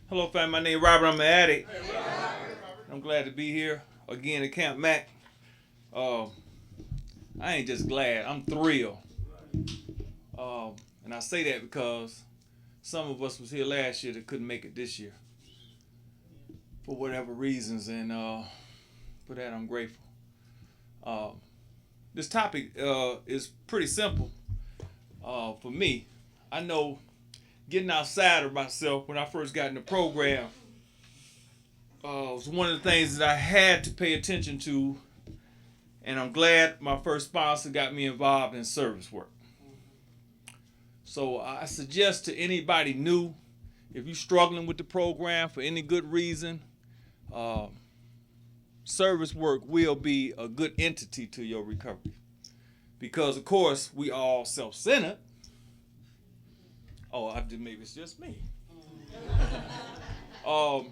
Hello, family. My name is Robert. I'm an addict. I'm glad to be here again at Camp Mac. I ain't just glad. I'm thrilled. And I say that because some of us was here last year that couldn't make it this year for whatever reasons, and for that I'm grateful. This topic is pretty simple for me. I know getting outside of myself when I first got in the program was one of the things that I had to pay attention to, and I'm glad my first sponsor got me involved in service work. So I suggest to anybody new, if you're struggling with the program for any good reason, service work will be a good entity to your recovery. Because, of course, we all self-centered. Oh, maybe it's just me. I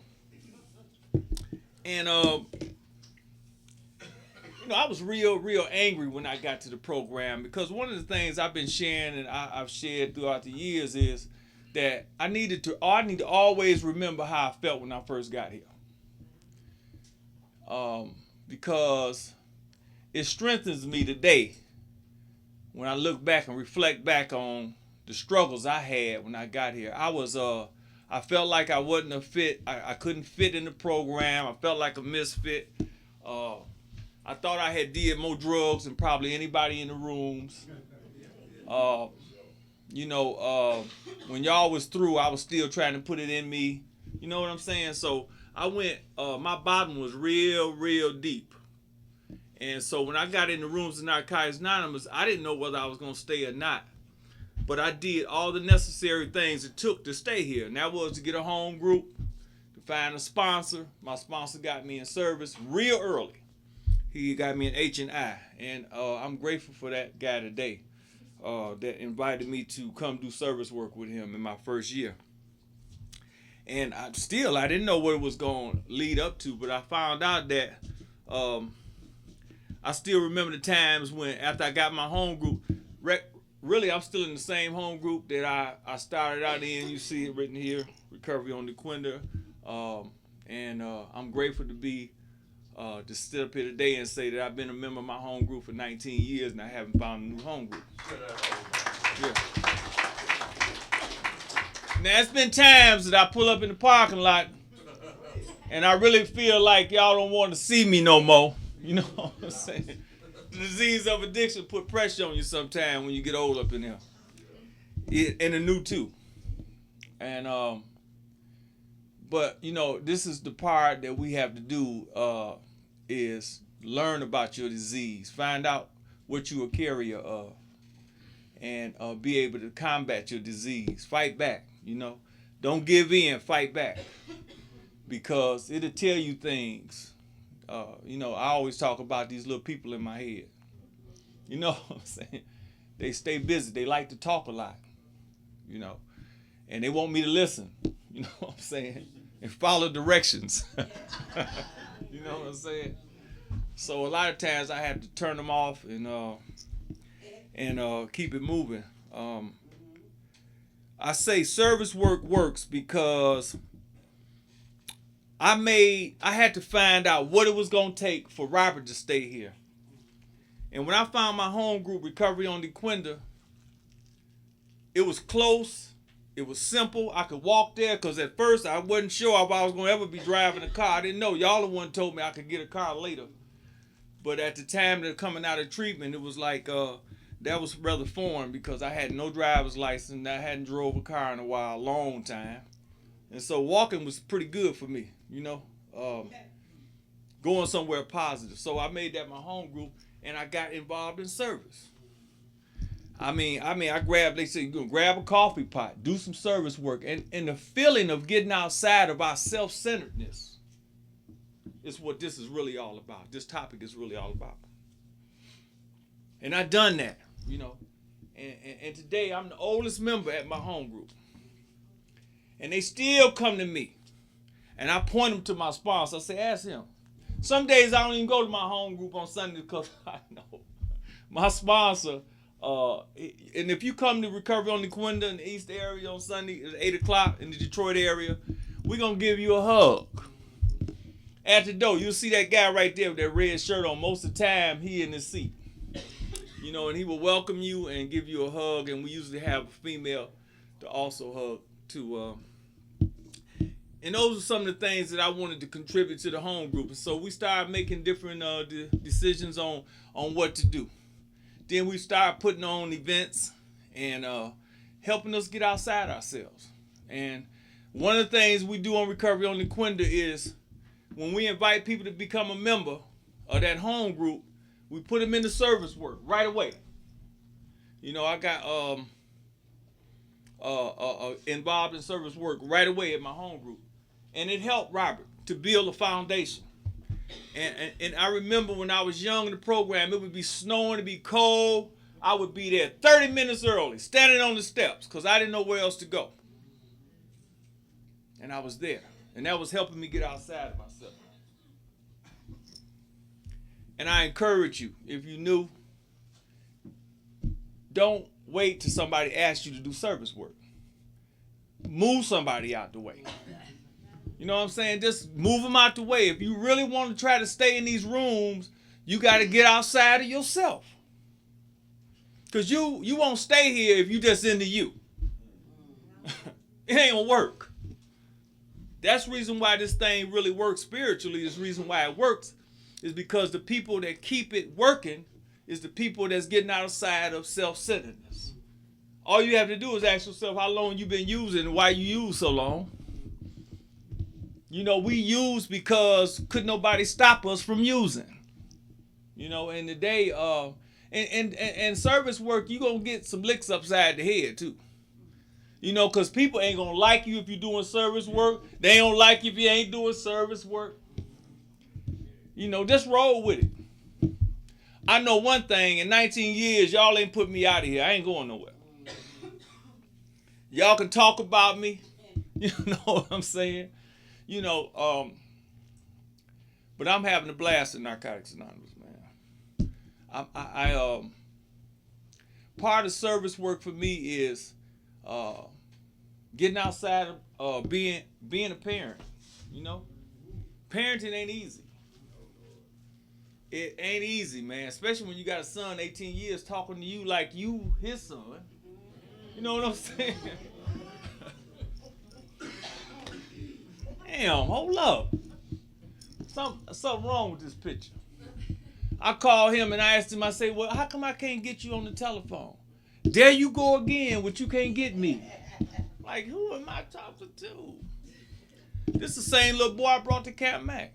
was real angry when I got to the program, because one of the things I've been sharing and I've shared throughout the years is that I need to always remember how I felt when I first got here. Because it strengthens me today when I look back and reflect back on the struggles I had when I got here. I felt like I wasn't a fit. I couldn't fit in the program. I felt like a misfit. I thought I had did more drugs than probably anybody in the rooms. When y'all was through, I was still trying to put it in me. You know what I'm saying? So I went, my bottom was real deep. And so when I got in the rooms of Narcotics Anonymous, I didn't know whether I was going to stay or not. But I did all the necessary things it took to stay here. And that was to get a home group, to find a sponsor. My sponsor got me in service real early. He got me an H&I. And I'm grateful for that guy today that invited me to come do service work with him in my first year. And I didn't know what it was going to lead up to, but I found out that I still remember the times when, after I got my home group, really I'm still in the same home group that I started out in. You see it written here, Recovery on the Quinda. I'm grateful to be to sit up here today and say that I've been a member of my home group for 19 years and I haven't found a new home group. Yeah. Now, it's been times that I pull up in the parking lot and I really feel like y'all don't want to see me no more. You know what I'm saying? The disease of addiction put pressure on you sometime when you get old up in here. And the new too. And but this is the part that we have to do is learn about your disease, find out what you're a carrier of, and be able to combat your disease. Fight back, Don't give in, fight back. Because it'll tell you things. I always talk about these little people in my head. You know what I'm saying? They stay busy. They like to talk a lot, and they want me to listen. You know what I'm saying? And follow directions. You know what I'm saying? So a lot of times I have to turn them off and keep it moving. I say service work works because I had to find out what it was going to take for Robert to stay here. And when I found my home group, Recovery on the Quinda, it was close. It was simple. I could walk there because at first I wasn't sure if I was going to ever be driving a car. I didn't know. Y'all the one told me I could get a car later. But at the time they're coming out of treatment, it was like that was rather foreign because I had no driver's license. I hadn't drove a car in a while, a long time. And so walking was pretty good for me, going somewhere positive. So I made that my home group and I got involved in service. They say you're going to grab a coffee pot, do some service work. And the feeling of getting outside of our self-centeredness is what this is really all about. This topic is really all about. And I done that, And today I'm the oldest member at my home group. And they still come to me. And I point them to my sponsor. I say, ask him. Some days I don't even go to my home group on Sunday because I know my sponsor And if you come to Recovery on the Quinta in the East area on Sunday at 8 o'clock in the Detroit area, we're going to give you a hug. At the door, you'll see that guy right there with that red shirt on. Most of the time, he in his seat. You know, and he will welcome you and give you a hug. And we usually have a female to also hug too. And those are some of the things that I wanted to contribute to the home group. And so we started making different decisions on what to do. Then we started putting on events and helping us get outside ourselves. And one of the things we do on Recovery on the Quinta is when we invite people to become a member of that home group, we put them into service work right away. You know, I got involved in service work right away at my home group. And it helped Robert to build a foundation. And I remember when I was young in the program, it would be snowing, it'd be cold. I would be there 30 minutes early, standing on the steps, because I didn't know where else to go. And I was there. And that was helping me get outside of myself. And I encourage you, if you knew, don't wait till somebody asks you to do service work. Move somebody out the way. You know what I'm saying? Just move them out the way. If you really want to try to stay in these rooms, you got to get outside of yourself. Because you won't stay here if you just into you. It ain't going to work. That's the reason why this thing really works spiritually. This reason why it works is because the people that keep it working is the people that's getting outside of self-centeredness. All you have to do is ask yourself how long you've been using and why you use so long. You know, we use because couldn't nobody stop us from using. You know, and today, and service work, you're going to get some licks upside the head too. You know, because people ain't going to like you if you're doing service work. They don't like you if you ain't doing service work. You know, just roll with it. I know one thing, in 19 years, y'all ain't put me out of here. I ain't going nowhere. Y'all can talk about me. You know what I'm saying? You know, but I'm having a blast in Narcotics Anonymous, man. Part of service work for me is getting outside of being a parent. You know, parenting ain't easy. It ain't easy, man. Especially when you got a son 18 years talking to you like you his son. You know what I'm saying? Damn, hold up. Something wrong with this picture. I called him and I asked him, I say, well, how come I can't get you on the telephone? There you go again, but you can't get me. Like, who am I talking to? This is the same little boy I brought to Camp Mac.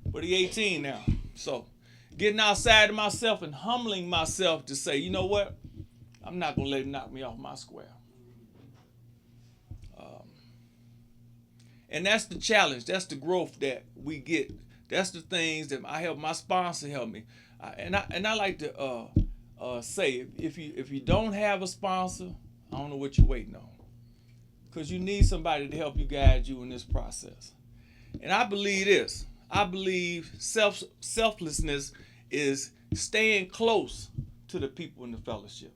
But he 18 now. So, getting outside of myself and humbling myself to say, you know what? I'm not going to let him knock me off my square. And that's the challenge. That's the growth that we get. That's the things that I help my sponsor help me. And I like to say, if you don't have a sponsor, I don't know what you're waiting on. Because you need somebody to help you guide you in this process. And I believe this. I believe selflessness is staying close to the people in the fellowship.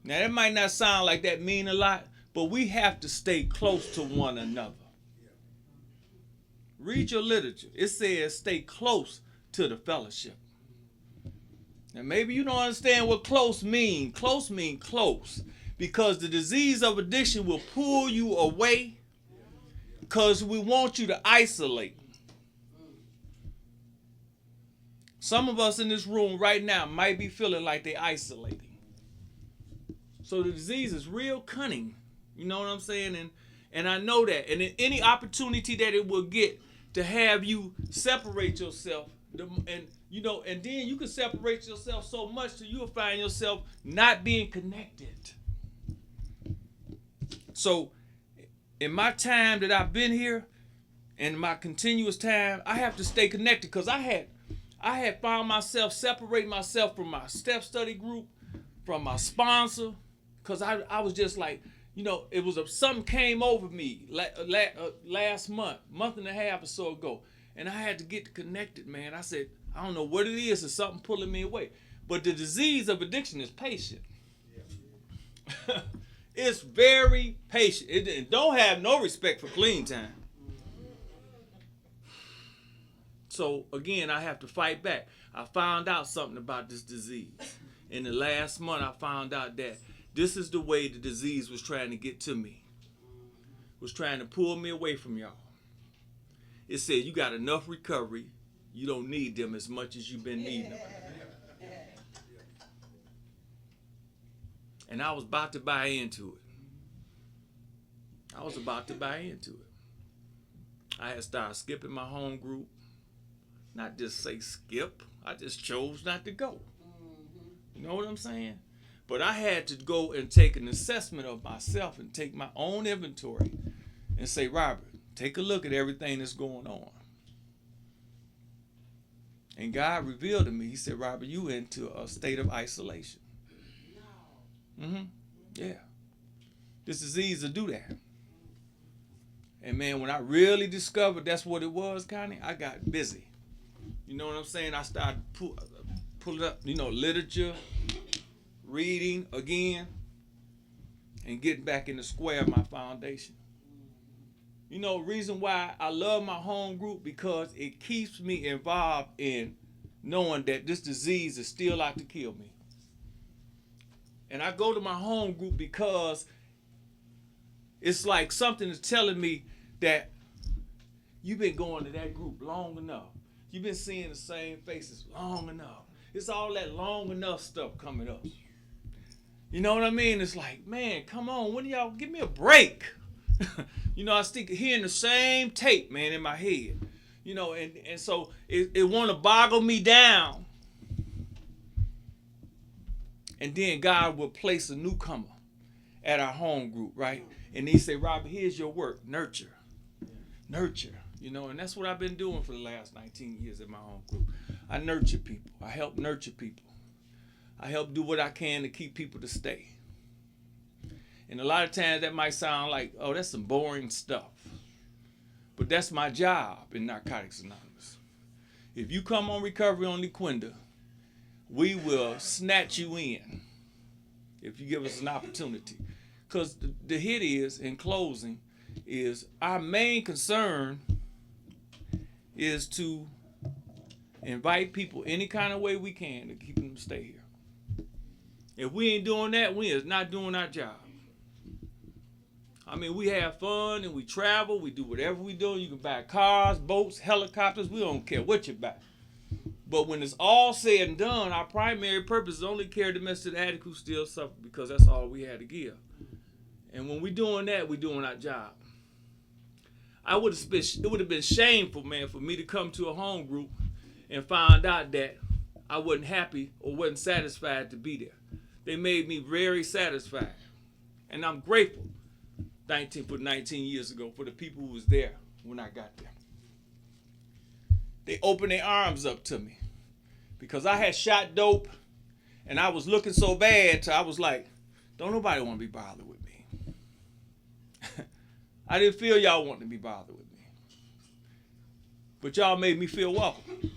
Now, that might not sound like that mean a lot, but we have to stay close to one another. Read your literature. It says stay close to the fellowship. Now, maybe you don't understand what close mean. Close mean close. Because the disease of addiction will pull you away because we want you to isolate. Some of us in this room right now might be feeling like they're isolating. So the disease is real cunning. You know what I'm saying? And I know that. And in any opportunity that it will get to have you separate yourself, and then you can separate yourself so much that you'll find yourself not being connected. So in my time that I've been here, and my continuous time, I have to stay connected because I had found myself separating myself from my step study group, from my sponsor, because I was just like, you know, it was something came over me last month and a half or so ago, and I had to get connected, man. I said, I don't know what it is, it's something pulling me away. But the disease of addiction is patient. It's very patient. It don't have no respect for clean time. So again, I have to fight back. I found out something about this disease. In the last month, I found out that this is the way the disease was trying to get to me. Was trying to pull me away from y'all. It said you got enough recovery. You don't need them as much as you've been needing them. And I was about to buy into it. I had started skipping my home group. Not just say skip. I just chose not to go. You know what I'm saying? But I had to go and take an assessment of myself and take my own inventory and say, Robert, take a look at everything that's going on. And God revealed to me, he said, Robert, you into a state of isolation. Yeah. This disease will do that. And man, when I really discovered that's what it was, Connie, I got busy. You know what I'm saying? I started pulling up, literature, reading again, and getting back in the square of my foundation. Reason why I love my home group, because it keeps me involved in knowing that this disease is still out to kill me. And I go to my home group because it's like something is telling me that you've been going to that group long enough. You've been seeing the same faces long enough. It's all that long enough stuff coming up. You know what I mean? It's like, man, come on, when do y'all give me a break? I stick hearing the same tape, man, in my head. And so it want to boggle me down. And then God will place a newcomer at our home group, right? And he say, Robert, here's your work, nurture. And that's what I've been doing for the last 19 years at my home group. I nurture people. I help nurture people. I help do what I can to keep people to stay. And a lot of times that might sound like, oh, that's some boring stuff. But that's my job in Narcotics Anonymous. If you come on Recovery on Laquinda, we will snatch you in if you give us an opportunity. Because the hit is, in closing, is our main concern is to invite people any kind of way we can to keep them to stay here. If we ain't doing that, we is not doing our job. I mean, we have fun and we travel, we do whatever we do. You can buy cars, boats, helicopters, we don't care what you buy. But when it's all said and done, our primary purpose is only care domestic addict who still suffer, because that's all we had to give. And when we're doing that, we're doing our job. It would have been shameful, man, for me to come to a home group and find out that I wasn't happy or wasn't satisfied to be there. They made me very satisfied. And I'm grateful 19 years ago for the people who was there when I got there. They opened their arms up to me because I had shot dope and I was looking so bad, I was like, don't nobody want to be bothered with me. I didn't feel y'all wanting to be bothered with me. But y'all made me feel welcome.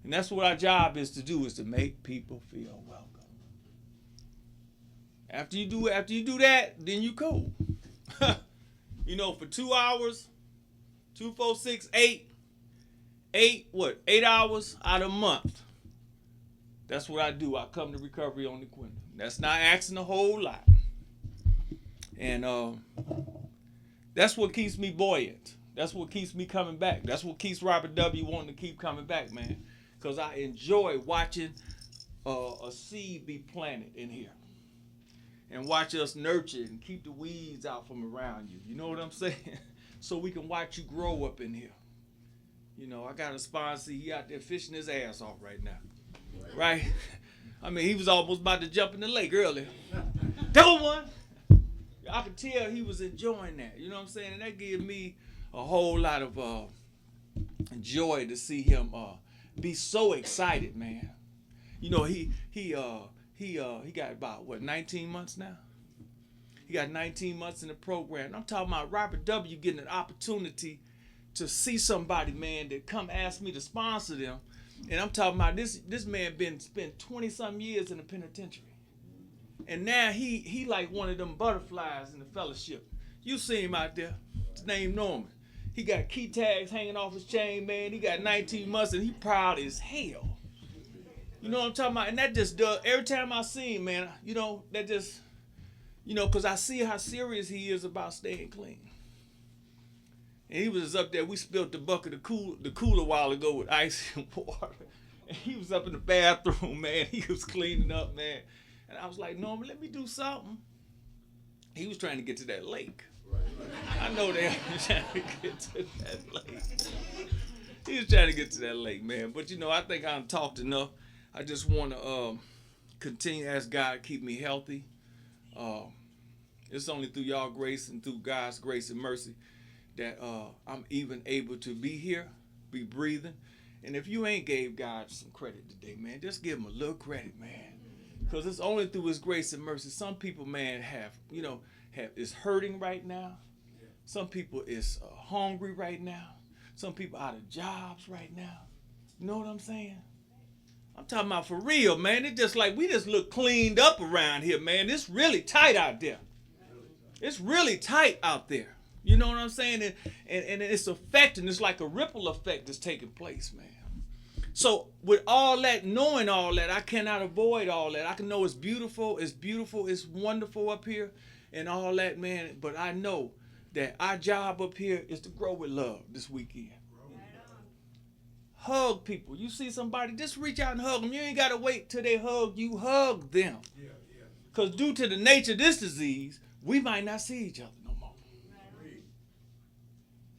And that's what our job is to do, is to make people feel welcome. After you do that, then you cool. For 2 hours, 2, 4, 6, 8 hours out of a month. That's what I do. I come to Recovery on Laquinda. That's not asking a whole lot. And that's what keeps me buoyant. That's what keeps me coming back. That's what keeps Robert W. wanting to keep coming back, man. Because I enjoy watching a seed be planted in here. And watch us nurture and keep the weeds out from around you. You know what I'm saying? So we can watch you grow up in here. I got a sponsor. He out there fishing his ass off right now. Right? I mean, he was almost about to jump in the lake earlier. Double one. I could tell he was enjoying that. You know what I'm saying? And that gave me a whole lot of joy to see him be so excited, man. He got about 19 months now. He got 19 months in the program. And I'm talking about Robert W. getting an opportunity to see somebody, man, that come ask me to sponsor them, And I'm talking about this man spent 20-something years in the penitentiary. And now he like one of them butterflies in the fellowship. You see him out there. His name Norman. He got key tags hanging off his chain, man. He got 19 months and he proud as hell. You know what I'm talking about? And that just does, every time I see him, man, you know, that just, you know, because I see how serious he is about staying clean. And he was up there, we spilled the bucket of the cooler a while ago with ice and water. And he was up in the bathroom, man. He was cleaning up, man. And I was like, Norman, let me do something. He was trying to get to that lake. I know they were trying to get to that lake. He was trying to get to that lake, man. But, you know, I think I've talked enough. I just want to continue to ask God to keep me healthy. It's only through y'all grace and through God's grace and mercy that I'm even able to be here, be breathing. And if you ain't gave God some credit today, man, just give him a little credit, man. Because it's only through his grace and mercy. Some people, man, is hurting right now. Some people is hungry right now. Some people out of jobs right now. You know what I'm saying? I'm talking about for real, man. It's just like we just look cleaned up around here, man. It's really tight out there. It's really tight out there. You know what I'm saying? And it's affecting. It's like a ripple effect that's taking place, man. So with all that, knowing all that, I cannot avoid all that. I can know it's beautiful, it's wonderful up here and all that, man. But I know that our job up here is to grow with love this weekend. Hug people. You see somebody, just reach out and hug them. You ain't got to wait till they hug you. Hug them. Because due to the nature of this disease, we might not see each other no more.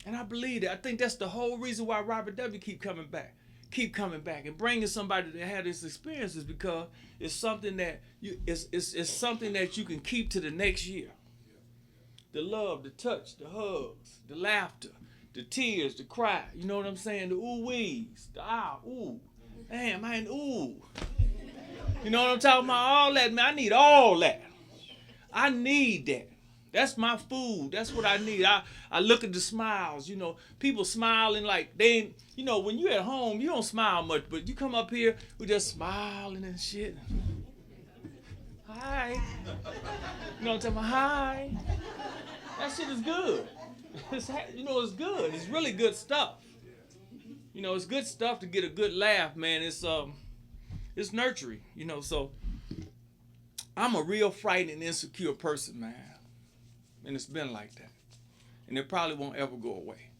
And I believe that. I think that's the whole reason why Robert W. keep coming back and bringing somebody that had this experience is because it's something that it's something that you can keep to the next year. The love, the touch, the hugs, the laughter, the tears, the cry. You know what I'm saying? The ooh-wees, the ooh. Damn, man, ooh. You know what I'm talking about? All that, man. I need all that. I need that. That's my food. That's what I need. I look at the smiles, you know, people smiling like they ain't, you know, when you at home, you don't smile much, but you come up here, we just smiling and shit. Hi. You know what I'm talking about? Hi. That shit is good. You know, it's good. It's really good stuff. You know, it's good stuff to get a good laugh, man. It's nurturing, you know, so I'm a real frightened and insecure person, man. And it's been like that. And it probably won't ever go away.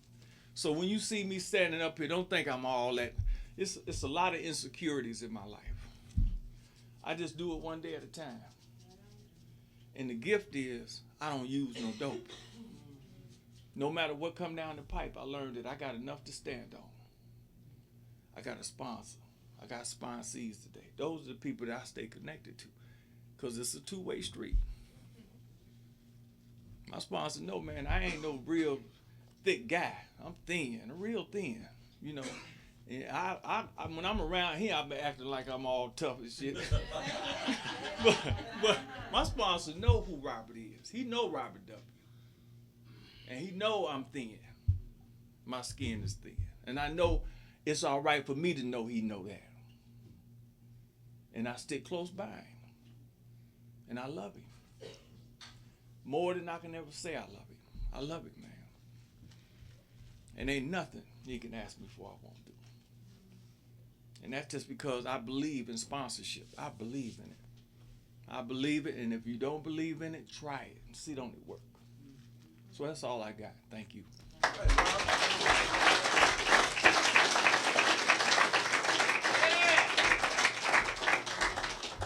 So when you see me standing up here, don't think I'm all that. It's a lot of insecurities in my life. I just do it one day at a time. And the gift is I don't use no dope. No matter what come down the pipe, I learned that I got enough to stand on. I got a sponsor. I got sponsees today. Those are the people that I stay connected to. Because it's a two-way street. My sponsor know, man, I ain't no real thick guy. I'm thin, real thin, you know. And I when I'm around here, I be acting like I'm all tough and shit. but my sponsor know who Robert is. He know Robert W. And he know I'm thin. My skin is thin. And I know it's all right for me to know he know that. And I stick close by him. And I love him. More than I can ever say I love him. I love it, man. And ain't nothing he can ask me for I won't do. And that's just because I believe in sponsorship. I believe in it. I believe it, and if you don't believe in it, try it and see don't it work. So that's all I got. Thank you.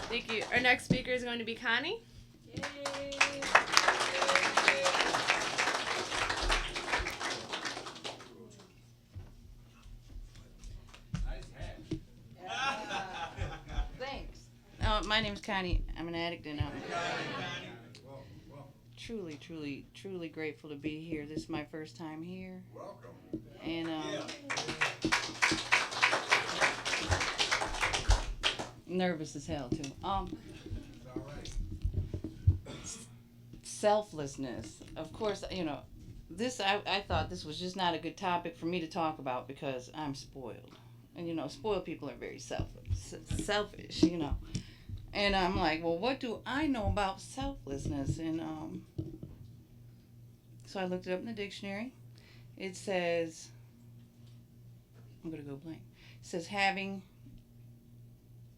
Thank you. Our next speaker is going to be Connie. Yay. Thanks. My name's Connie. I'm an addict, and I'm truly grateful to be here. This is my first time here. Welcome. And nervous as hell too. Selflessness. Of course, you know, this I thought this was just not a good topic for me to talk about because I'm spoiled. And, spoiled people are very selfish, And I'm like, well, what do I know about selflessness? And so I looked it up in the dictionary. It says, I'm going to go blank. It says having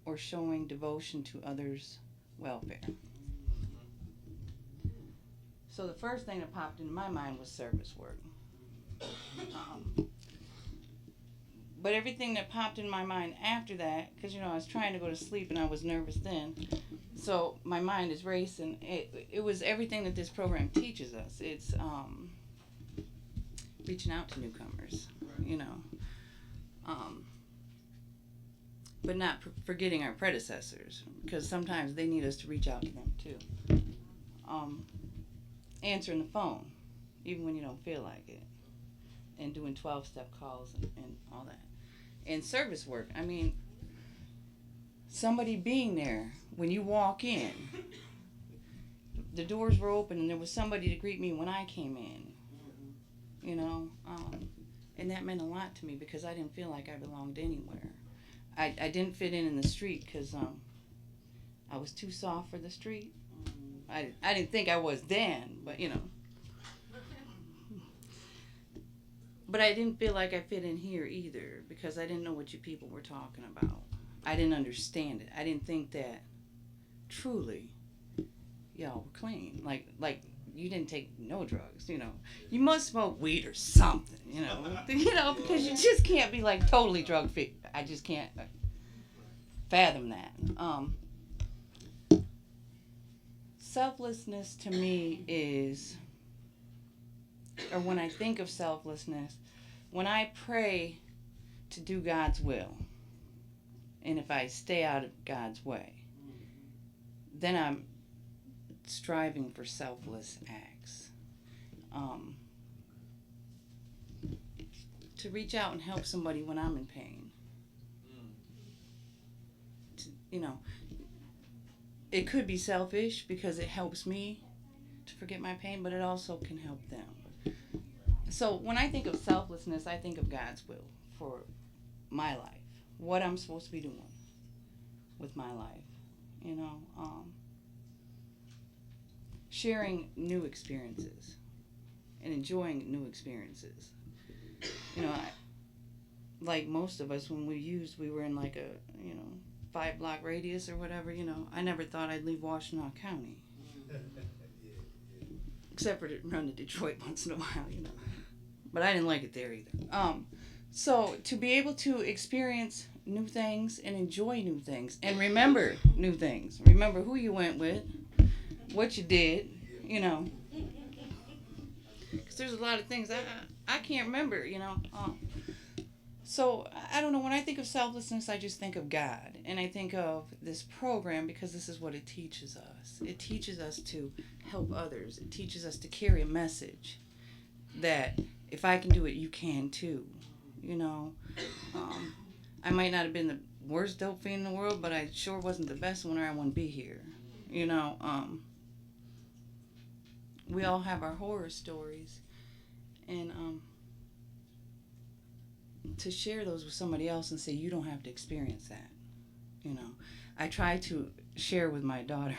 or showing devotion to others' welfare. So the first thing that popped into my mind was service work. But everything that popped in my mind after that, because, I was trying to go to sleep and I was nervous then, so my mind is racing. It was everything that this program teaches us. It's reaching out to newcomers, but not forgetting our predecessors, because sometimes they need us to reach out to them too. Answering the phone, even when you don't feel like it, and doing 12-step calls and all that. And service work, I mean, somebody being there when you walk in. The doors were open and there was somebody to greet me when I came in, and that meant a lot to me because I didn't feel like I belonged anywhere. I didn't fit in the street because I was too soft for the street. I didn't think I was then, but But I didn't feel like I fit in here either because I didn't know what you people were talking about. I didn't understand it. I didn't think that truly y'all were clean. Like you didn't take no drugs, You must smoke weed or something, because you just can't be like totally drug free. I just can't fathom that. Selflessness to me is, or when I think of selflessness, when I pray to do God's will, and if I stay out of God's way, then I'm striving for selfless acts. To reach out and help somebody when I'm in pain. It could be selfish because it helps me to forget my pain, but it also can help them. So when I think of selflessness, I think of God's will for my life, what I'm supposed to be doing with my life, sharing new experiences and enjoying new experiences. Like most of us, when we were in like a 5-block radius or whatever, I never thought I'd leave Washtenaw County. Except for to run to Detroit once in a while, But I didn't like it there either. So to be able to experience new things and enjoy new things and remember new things. Remember who you went with, what you did, Because there's a lot of things I can't remember, So I don't know, when I think of selflessness, I just think of God. And I think of this program because this is what it teaches us. It teaches us to help others. It teaches us to carry a message that if I can do it, you can too. I might not have been the worst dope fiend in the world, but I sure wasn't the best one, or I wouldn't be here. We all have our horror stories, and to share those with somebody else and say you don't have to experience that. I try to share with my daughter.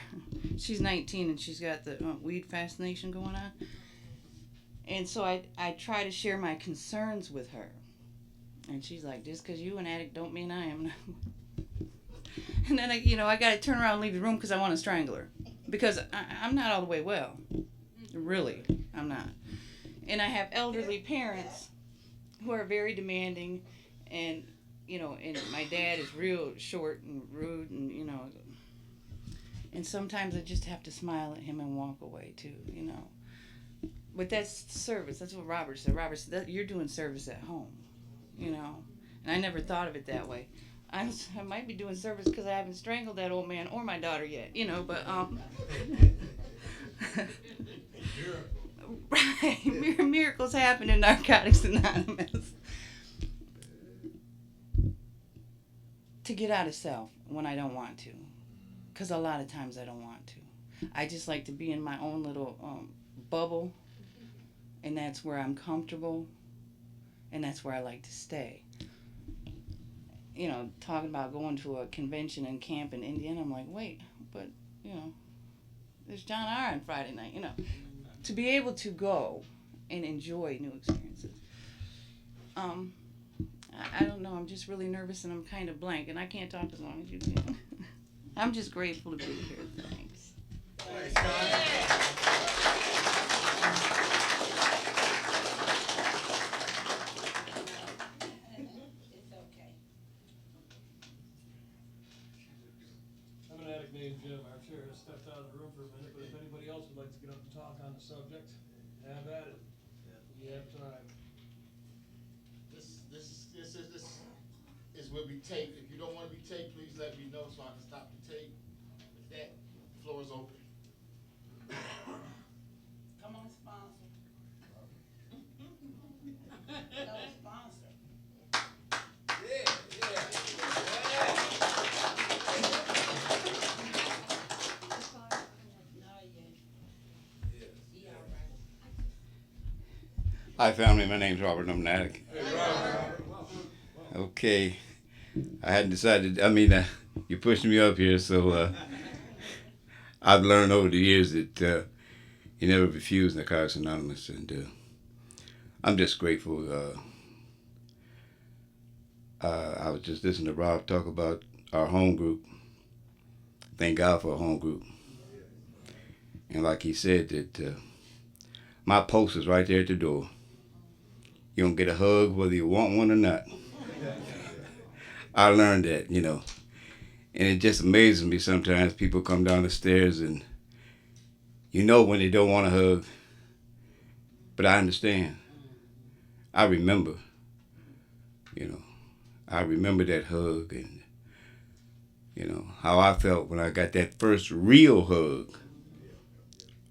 She's 19 and she's got the weed fascination going on. And so I try to share my concerns with her. And she's like, just because you an addict don't mean I am. And then I got to turn around and leave the room because I want to strangle her. Because I'm not all the way well. Really, I'm not. And I have elderly parents who are very demanding, and and my dad is real short and rude, and and sometimes I just have to smile at him and walk away too, But that's service. That's what Robert said. Robert said, you're doing service at home, And I never thought of it that way. I might be doing service because I haven't strangled that old man or my daughter yet, but right, miracles happen in Narcotics Anonymous. To get out of self when I don't want to, because a lot of times I don't want to. I just like to be in my own little bubble, and that's where I'm comfortable, and that's where I like to stay. talking about going to a convention and camp in Indiana. I'm like, wait, but there's John Iron Friday night. To be able to go and enjoy new experiences. Um, I don't know. I'm just really nervous and I'm kind of blank, and I can't talk as long as you can. I'm just grateful to be here. Thanks. I'm an addict named Jim. Our chair has stepped out of the room for a minute, but if anybody else would like to get up and talk on the subject, have at it. You have time. This is will be taped. If you don't want to be taped, please let me know so I can stop the tape. With that, the floor is open. Come on, sponsor. No sponsor. Hi, family. My name's Robert. I'm an addict. Okay. I hadn't decided. You pushed me up here, so I've learned over the years that you never refuse Narcotics Anonymous, and I'm just grateful. I was just listening to Rob talk about our home group. Thank God for our home group. And like he said, that my post is right there at the door. You don't get a hug whether you want one or not. I learned that, and it just amazes me sometimes. People come down the stairs and when they don't want a hug, but I understand. I remember, I remember that hug and, how I felt when I got that first real hug.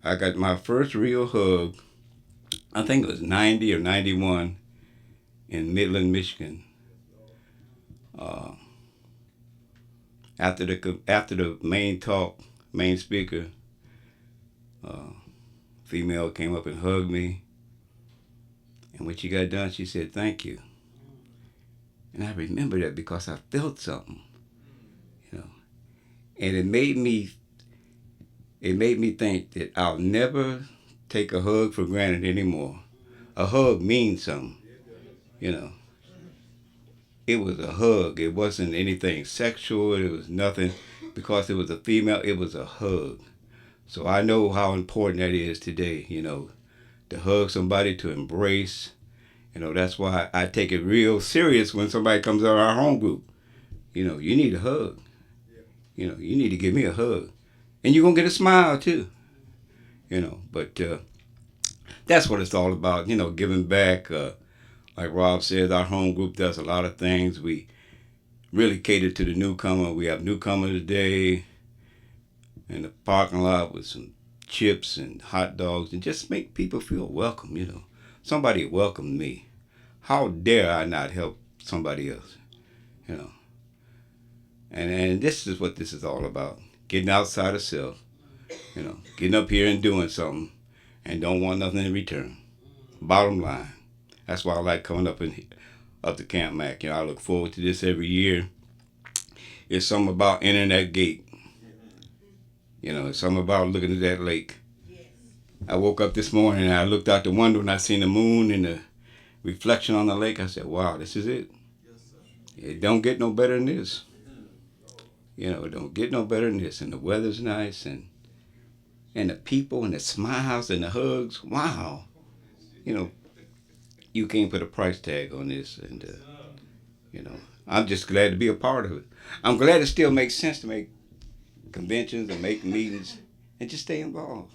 I got my first real hug, I think it was 90 or 91 in Midland, Michigan. After the main speaker, female came up and hugged me. And when she got done, she said, "Thank you." And I remember that because I felt something, and it made me think that I'll never take a hug for granted anymore. A hug means something, It was a hug. It wasn't anything sexual. It was nothing. Because it was a female, it was a hug. So I know how important that is today, to hug somebody, to embrace. That's why I take it real serious when somebody comes out of our home group. You need a hug. You need to give me a hug. And you're going to get a smile too. But that's what it's all about, giving back. Like Rob says, our home group does a lot of things. We really cater to the newcomer. We have newcomer today in the parking lot with some chips and hot dogs and just make people feel welcome, Somebody welcomed me. How dare I not help somebody else, And this is what this is all about. Getting outside of self, getting up here and doing something and don't want nothing in return. Bottom line. That's why I like coming up to Camp Mac. I look forward to this every year. It's something about entering that gate. It's something about looking at that lake. I woke up this morning and I looked out the window and I seen the moon and the reflection on the lake. I said, wow, this is it. It don't get no better than this. It don't get no better than this. And the weather's nice and the people and the smiles and the hugs. Wow. You can't put a price tag on this. And, I'm just glad to be a part of it. I'm glad it still makes sense to make conventions and make meetings and just stay involved.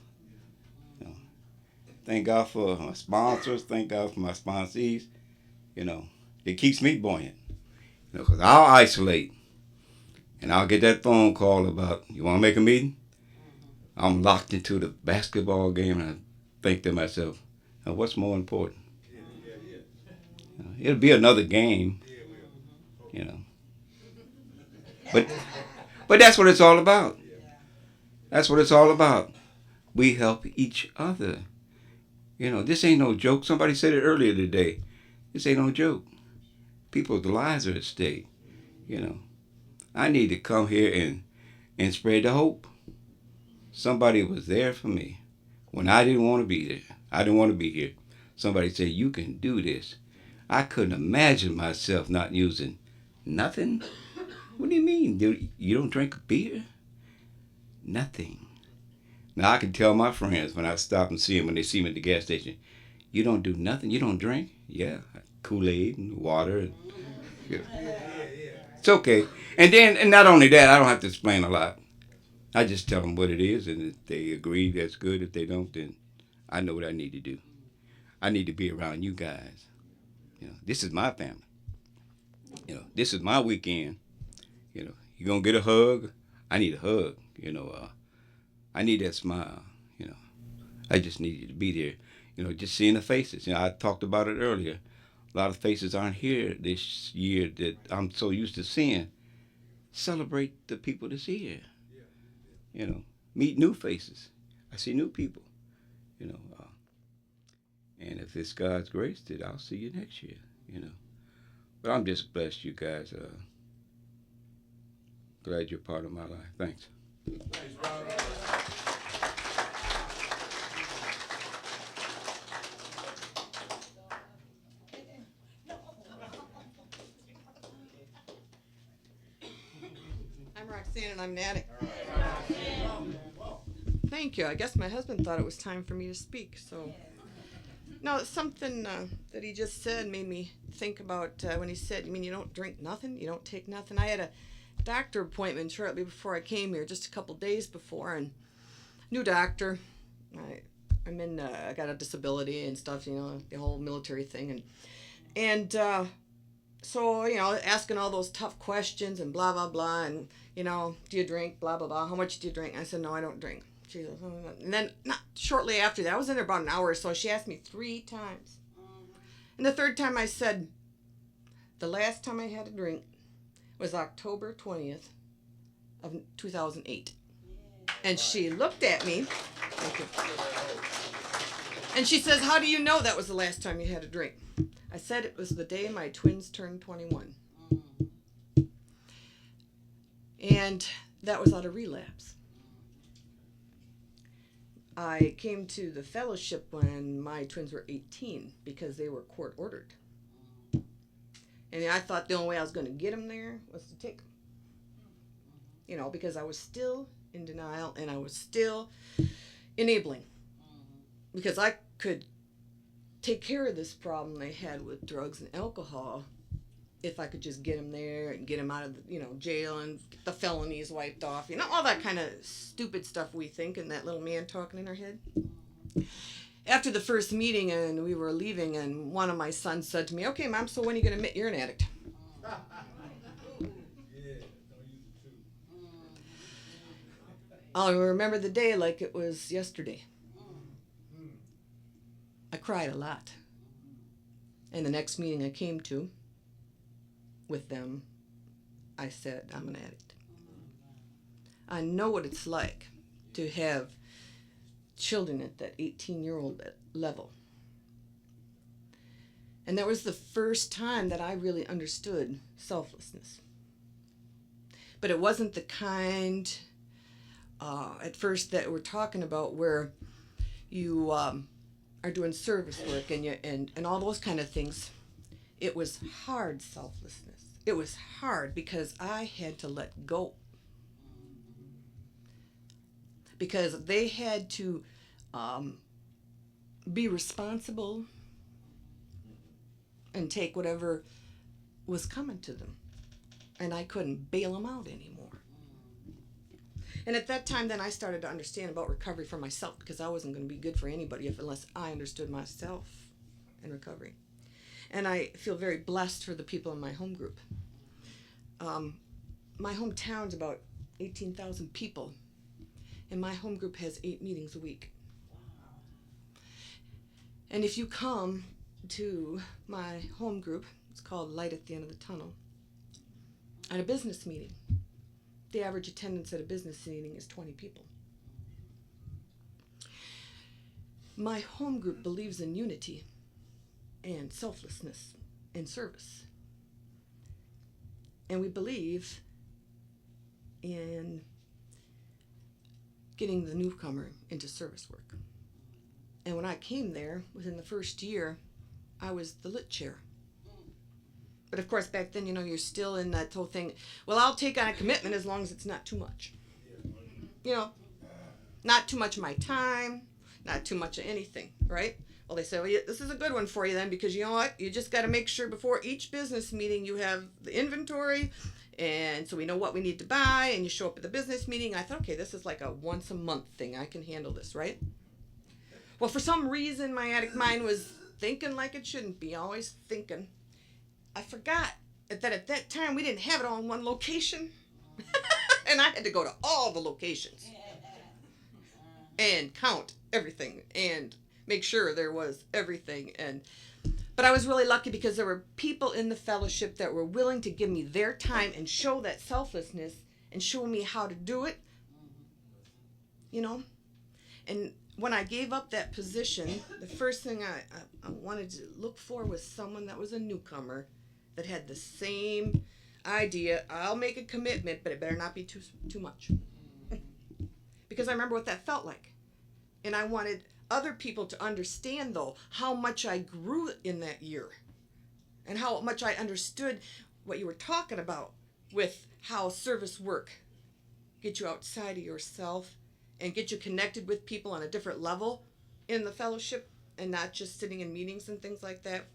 Thank God for my sponsors. Thank God for my sponsees. It keeps me buoyant. Because I'll isolate and I'll get that phone call about, you want to make a meeting? I'm locked into the basketball game and I think to myself, now what's more important? It'll be another game, But that's what it's all about. That's what it's all about. We help each other. This ain't no joke. Somebody said it earlier today. This ain't no joke. People's lives are at stake. You know, I need to come here and spread the hope. Somebody was there for me when I didn't want to be there. I didn't want to be here. Somebody said, you can do this. I couldn't imagine myself not using nothing. What do you mean? You don't drink beer? Nothing. Now I can tell my friends when I stop and see them when they see me at the gas station, you don't do nothing? You don't drink? Yeah, Kool-Aid and water. Yeah. It's okay. And not only that, I don't have to explain a lot. I just tell them what it is, and if they agree, that's good. If they don't, then I know what I need to do. I need to be around you guys. You know, this is my family. You know, this is my weekend. You know, you gonna get a hug? I need a hug. You know, I need that smile. You know, I just need you to be there. You know, just seeing the faces. You know, I talked about it earlier. A lot of faces aren't here this year that I'm so used to seeing. Celebrate the people that's here. You know, meet new faces. I see new people. You know, and if it's God's grace, then I'll see you next year. You know, but I'm just blessed, you guys. Glad you're part of my life. Thanks. Thanks, Ron. I'm Roxanne and I'm an addict. Thank you. I guess my husband thought it was time for me to speak. So, no, something that he just said made me think about when he said, "You mean you don't drink nothing? You don't take nothing?" I had a doctor appointment shortly before I came here, just a couple days before, and new doctor. I got a disability and stuff, you know, the whole military thing, and so, you know, asking all those tough questions and blah blah blah, and you know, do you drink? Blah blah blah. How much do you drink? I said, no, I don't drink. She goes, oh. And then not shortly after that, I was in there about an hour or so. She asked me 3 times, and the third time I said, the last time I had a drink was October 20th of 2008. And she looked at me. Thank you. And she says, how do you know that was the last time you had a drink? I said it was the day my twins turned 21. And that was out of relapse. I came to the fellowship when my twins were 18 because they were court ordered. And I thought the only way I was going to get them there was to take them. You know, because I was still in denial and I was still enabling. Because I could take care of this problem they had with drugs and alcohol if I could just get them there and get them out of the, you know, jail and get the felonies wiped off. You know, all that kind of stupid stuff we think and that little man talking in our head. After the first meeting and we were leaving and one of my sons said to me, okay, Mom, so when are you going to admit you're an addict? I'll remember the day like it was yesterday. I cried a lot. And the next meeting I came to with them, I said, I'm an addict. I know what it's like to have children at that 18-year-old level. And that was the first time that I really understood selflessness. But it wasn't the kind, at first, that we're talking about where you are doing service work and all those kind of things. It was hard selflessness. It was hard because I had to let go. Because they had to be responsible and take whatever was coming to them. And I couldn't bail them out anymore. And at that time, then I started to understand about recovery for myself because I wasn't going to be good for anybody unless I understood myself in recovery. And I feel very blessed for the people in my home group. My hometown's about 18,000 people, and my home group has 8 meetings a week. And if you come to my home group, it's called Light at the End of the Tunnel, at a business meeting, the average attendance at a business meeting is 20 people. My home group believes in unity and selflessness and service. And we believe in getting the newcomer into service work. And when I came there, within the first year, I was the lit chair. But of course, back then, you're still in that whole thing. Well, I'll take on a commitment as long as it's not too much. Not too much of my time, not too much of anything, right? Well, they say, well, this is a good one for you then, because you know what? You just got to make sure before each business meeting you have the inventory, and so we know what we need to buy, and you show up at the business meeting. I thought, okay, this is like a once a month thing. I can handle this, right? Well, for some reason, my addict mind was thinking like it shouldn't be, always thinking. I forgot that at that time we didn't have it all in one location. And I had to go to all the locations and count everything and make sure there was everything. But I was really lucky because there were people in the fellowship that were willing to give me their time and show that selflessness and show me how to do it. And when I gave up that position, the first thing I wanted to look for was someone that was a newcomer that had the same idea. I'll make a commitment, but it better not be too much. Because I remember what that felt like. And I wanted other people to understand, though, how much I grew in that year. And how much I understood what you were talking about with how service work get you outside of yourself and get you connected with people on a different level in the fellowship and not just sitting in meetings and things like that.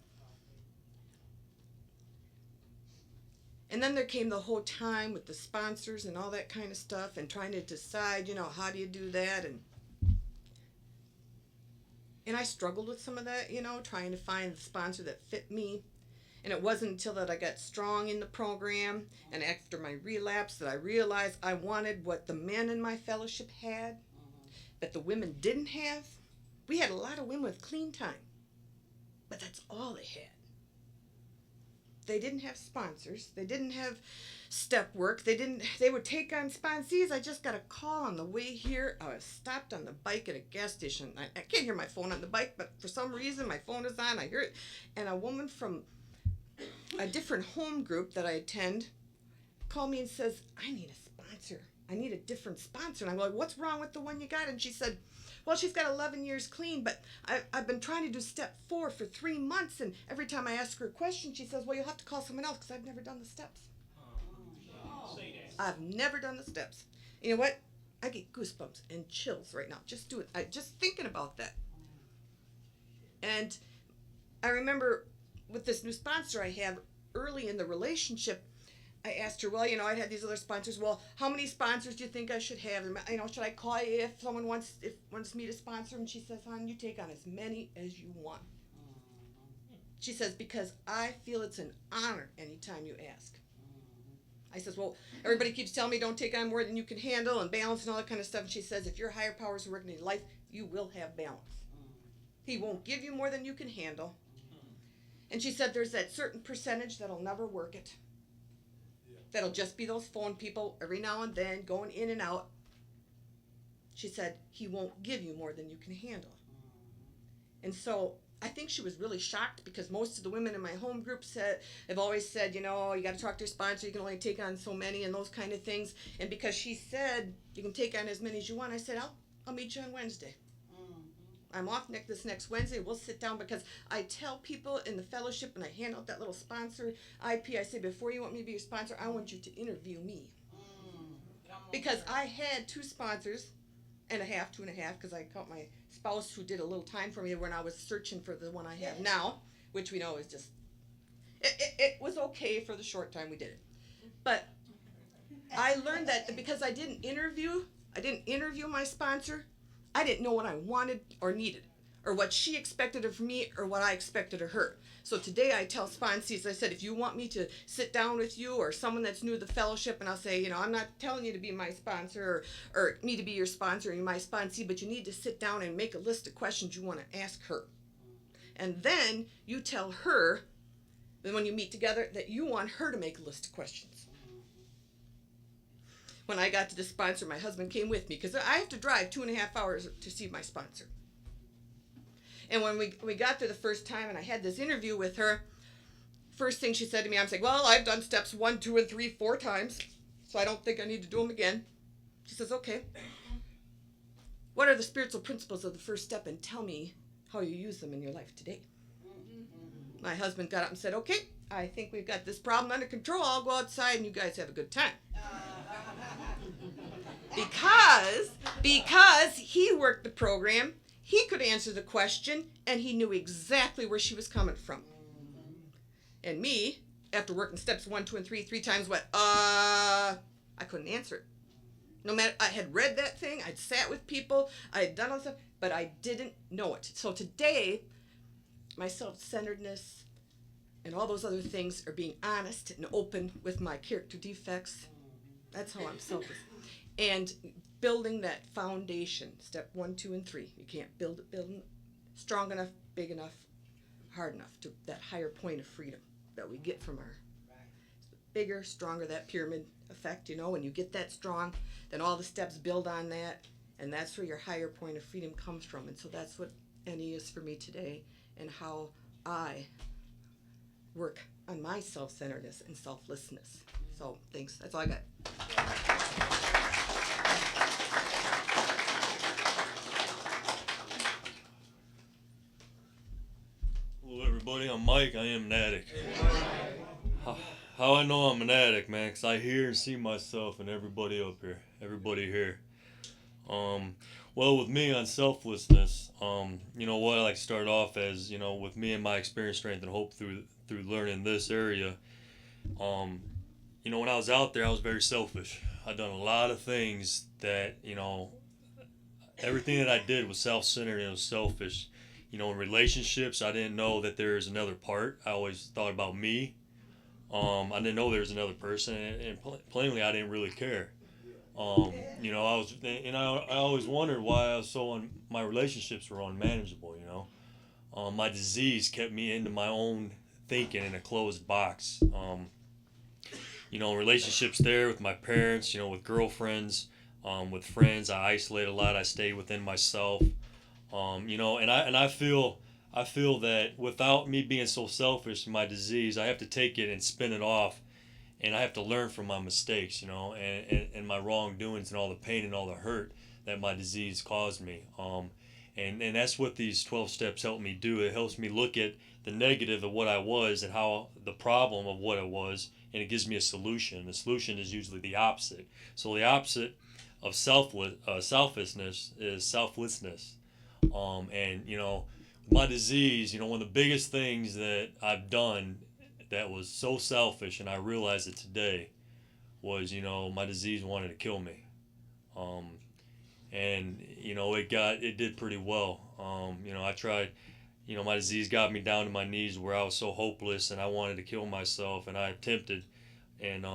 And then there came the whole time with the sponsors and all that kind of stuff and trying to decide, how do you do that? And I struggled with some of that, trying to find the sponsor that fit me. And it wasn't until that I got strong in the program and after my relapse that I realized I wanted what the men in my fellowship had, that the women didn't have. We had a lot of women with clean time, but that's all they had. They didn't have sponsors. They didn't have step work. They would take on sponsees. I just got a call on the way here. I was stopped on the bike at a gas station. I can't hear my phone on the bike, but for some reason my phone is on. I hear it. And a woman from a different home group that I attend called me and says, I need a sponsor. I need a different sponsor. And I'm like, what's wrong with the one you got? And she said, well, she's got 11 years clean, but I've been trying to do step 4 for 3 months, and every time I ask her a question, she says, well, you'll have to call someone else because I've never done the steps. I've never done the steps. You know what? I get goosebumps and chills right now. Just thinking about that. And I remember with this new sponsor I have early in the relationship, I asked her, well, I had these other sponsors. Well, how many sponsors do you think I should have? Should I call you if someone wants me to sponsor? And she says, hon, you take on as many as you want. She says, because I feel it's an honor anytime you ask. I says, well, everybody keeps telling me don't take on more than you can handle and balance and all that kind of stuff. And she says, if your higher powers are working in your life, you will have balance. He won't give you more than you can handle. And she said, there's that certain percentage that'll never work it. That'll just be those phone people every now and then going in and out. She said, he won't give you more than you can handle. And so I think she was really shocked because most of the women in my home group have always said, you got to talk to your sponsor. You can only take on so many and those kind of things. And because she said you can take on as many as you want, I said, I'll meet you on Wednesday. I'm off this next Wednesday. We'll sit down because I tell people in the fellowship and I hand out that little sponsor IP. I say, before you want me to be your sponsor, I want you to interview me. Because I had 2 sponsors and a half, 2.5, because I caught my spouse who did a little time for me when I was searching for the one I have now, which we know is just, it was okay for the short time we did it. But I learned that because I didn't interview my sponsor, I didn't know what I wanted or needed, or what she expected of me, or what I expected of her. So today I tell sponsees, I said, if you want me to sit down with you or someone that's new to the fellowship, and I'll say, I'm not telling you to be my sponsor or me to be your sponsor and my sponsee, but you need to sit down and make a list of questions you want to ask her. And then you tell her, that when you meet together, that you want her to make a list of questions. When I got to the sponsor, my husband came with me because I have to drive 2.5 hours to see my sponsor. And when we got there the first time and I had this interview with her, first thing she said to me, I'm saying, well, I've done steps 1, 2, and 3 4 times, so I don't think I need to do them again. She says, okay. What are the spiritual principles of the first step, and tell me how you use them in your life today? My husband got up and said, okay, I think we've got this problem under control. I'll go outside and you guys have a good time. Because he worked the program, he could answer the question, and he knew exactly where she was coming from. And me, after working steps 1, 2, and 3 times, went, I couldn't answer it. No matter, I had read that thing, I'd sat with people, I had done all stuff, but I didn't know it. So today, my self-centeredness and all those other things are being honest and open with my character defects. That's how I'm selfish. And building that foundation, step 1, 2, and 3. You can't build it strong enough, big enough, hard enough to that higher point of freedom that we get from our bigger, stronger, that pyramid effect, when you get that strong, then all the steps build on that, and that's where your higher point of freedom comes from. And so that's what NE is for me today, and how I work on my self-centeredness and selflessness. So thanks. That's all I got. Hello everybody, I'm Mike. I am an addict. How I know I'm an addict, man, because I hear and see myself and everybody up here, everybody here. Well, with me on selflessness, what I like to start off as, with me and my experience, strength, and hope through learning this area. When I was out there, I was very selfish. I'd done a lot of things that, everything that I did was self-centered and it was selfish. In relationships, I didn't know that there is another part. I always thought about me. I didn't know there was another person, and plainly, I didn't really care. I always wondered why my relationships were unmanageable. My disease kept me into my own thinking in a closed box. Relationships there with my parents, with girlfriends, with friends, I isolate a lot. I stayed within myself. I feel that without me being so selfish in my disease, I have to take it and spin it off, and I have to learn from my mistakes, and my wrongdoings and all the pain and all the hurt that my disease caused me. And that's what these 12 steps help me do. It helps me look at the negative of what I was and how the problem of what it was, and it gives me a solution. The solution is usually the opposite. So the opposite of selfishness is selflessness. My disease, one of the biggest things that I've done that was so selfish, and I realize it today, was, my disease wanted to kill me. It did pretty well. I tried, my disease got me down to my knees where I was so hopeless and I wanted to kill myself, and I attempted. And,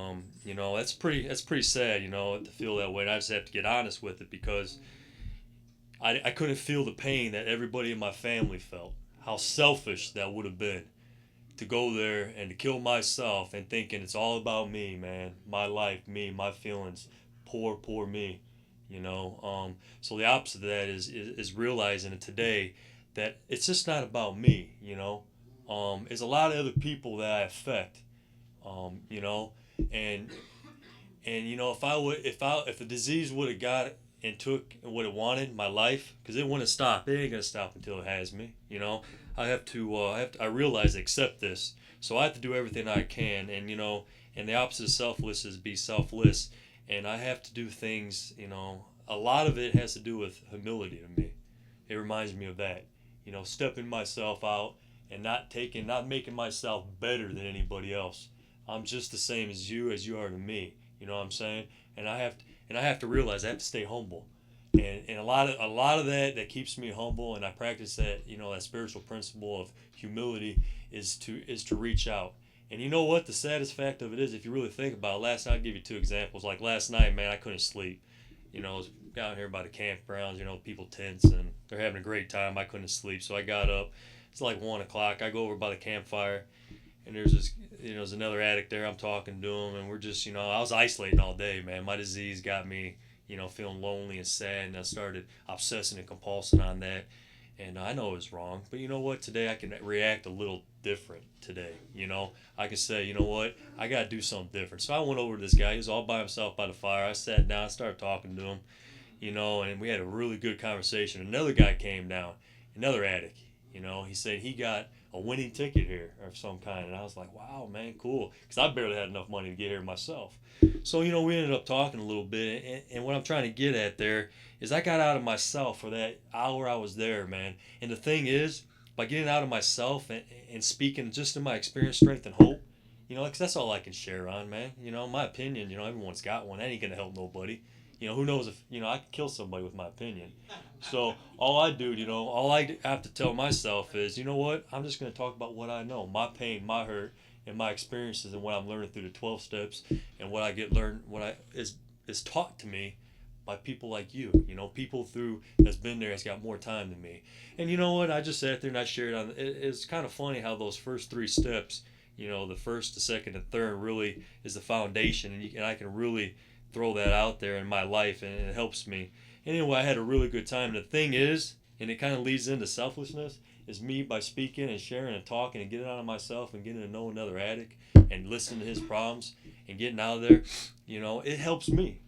that's pretty sad, to feel that way. And I just have to get honest with it, because I couldn't feel the pain that everybody in my family felt. How selfish that would have been to go there and to kill myself and thinking it's all about me, man. My life, me, my feelings. Poor me, So the opposite of that is realizing it today that it's just not about me, It's a lot of other people that I affect, if the disease would have got it and took what it wanted, my life, because it wouldn't stop. It ain't gonna stop until it has me. I realize, accept this. So I have to do everything I can, and the opposite of selfless is be selfless. And I have to do things. A lot of it has to do with humility to me. It reminds me of that. Stepping myself out and not making myself better than anybody else. I'm just the same as you are to me. You know what I'm saying? And I have to realize I have to stay humble, and a lot of that keeps me humble, and I practice that that spiritual principle of humility is to reach out. And you know what the saddest fact of it is, if you really think about it, last night, I'll give you 2 examples. Like last night, man, I couldn't sleep. I was down here by the campgrounds, people tents, and they're having a great time. I couldn't sleep, so I got up. It's like 1 o'clock. I go over by the campfire, and there's another addict there. I'm talking to him, and we're just, I was isolating all day, man. My disease got me, feeling lonely and sad, and I started obsessing and compulsing on that. And I know it was wrong, but you know what? Today I can react a little different today. You know, I can say, you know what? I got to do something different. So I went over to this guy. He was all by himself by the fire. I sat down, started talking to him, you know, and we had a really good conversation. Another guy came down, another addict. You know, he said he got a winning ticket here of some kind. And I was like, wow, man, cool. Because I barely had enough money to get here myself. So, you know, we ended up talking a little bit. And what I'm trying to get at there is I got out of myself for that hour I was there, man. And the thing is, by getting out of myself and speaking just in my experience, strength, and hope, you know, because that's all I can share on, man. You know, my opinion, you know, everyone's got one. That ain't going to help nobody. You know, who knows if, you know, I could kill somebody with my opinion. So all I do, you know, all I have to tell myself is, you know what, I'm just going to talk about what I know, my pain, my hurt, and my experiences and what I'm learning through the 12 steps and what I is taught to me by people like you know, people through that's been there, that's got more time than me. And you know what, I just sat there and I shared on it's kind of funny how those first 3 steps, you know, the first, the second, and third really is the foundation, and I can really throw that out there in my life, and it helps me. Anyway, I had a really good time. And the thing is, and it kind of leads into selflessness, is me by speaking and sharing and talking and getting out of myself and getting to know another addict and listening to his problems and getting out of there, you know, it helps me.